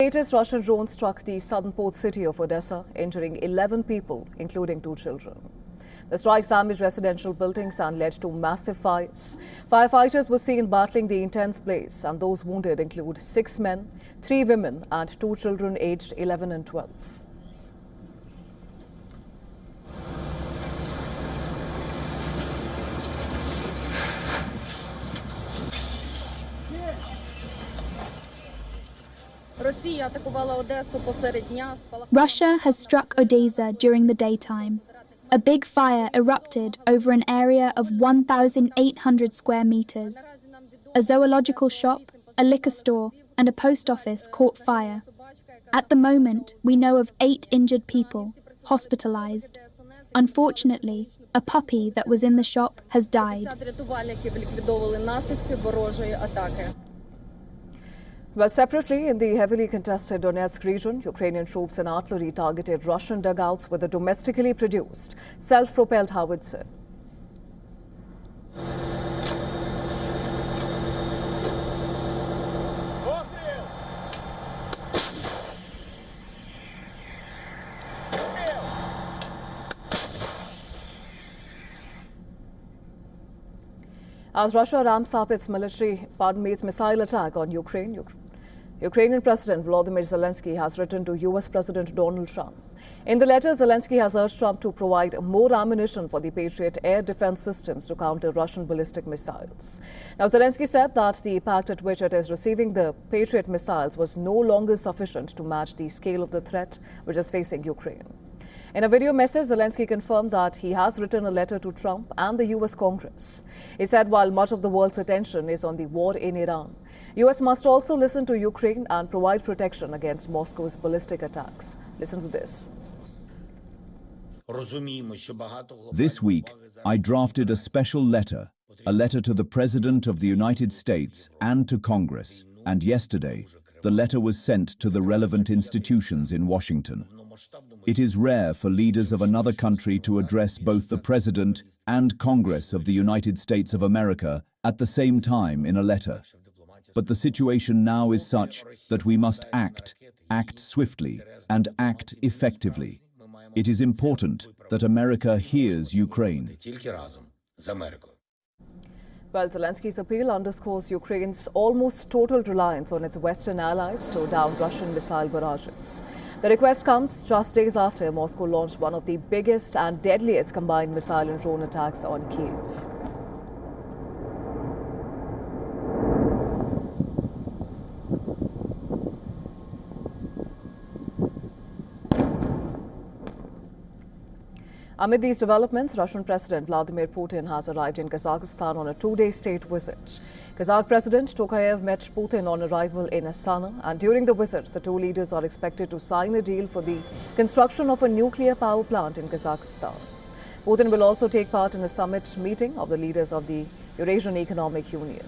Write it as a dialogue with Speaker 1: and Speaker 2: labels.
Speaker 1: latest Russian drone struck the southern port city of Odessa, injuring 11 people, including 2 children. The strikes damaged residential buildings and led to massive fires. Firefighters were seen battling the intense blaze, and those wounded include 6 men, 3 women and 2 children aged 11 and 12.
Speaker 2: Russia has struck Odessa during the daytime. A big fire erupted over an area of 1,800 square meters. A zoological shop, a liquor store, and a post office caught fire. At the moment, we know of 8 injured people, hospitalized. Unfortunately, a puppy that was in the shop has died.
Speaker 1: Well, separately, in the heavily contested Donetsk region, Ukrainian troops and artillery targeted Russian dugouts with a domestically produced, self-propelled howitzer. As Russia ramps up its missile attack on Ukraine, Ukrainian President Volodymyr Zelenskyy has written to US President Donald Trump. In the letter, Zelenskyy has urged Trump to provide more ammunition for the Patriot air defense systems to counter Russian ballistic missiles. Now, Zelenskyy said that the pact at which it is receiving the Patriot missiles was no longer sufficient to match the scale of the threat which is facing Ukraine. In a video message, Zelenskyy confirmed that he has written a letter to Trump and the US Congress. He said while much of the world's attention is on the war in Iran, US must also listen to Ukraine and provide protection against Moscow's ballistic attacks. Listen to this.
Speaker 3: This week, I drafted a special letter, a letter to the President of the United States and to Congress, and yesterday, the letter was sent to the relevant institutions in Washington. It is rare for leaders of another country to address both the President and Congress of the United States of America at the same time in a letter. But the situation now is such that we must act swiftly, and act effectively. It is important that America hears Ukraine.
Speaker 1: Well, Zelensky's appeal underscores Ukraine's almost total reliance on its Western allies to down Russian missile barrages. The request comes just days after Moscow launched one of the biggest and deadliest combined missile and drone attacks on Kyiv. Amid these developments, Russian President Vladimir Putin has arrived in Kazakhstan on a 2-day state visit. Kazakh President Tokayev met Putin on arrival in Astana, and during the visit, the 2 leaders are expected to sign a deal for the construction of a nuclear power plant in Kazakhstan. Putin will also take part in a summit meeting of the leaders of the Eurasian Economic Union.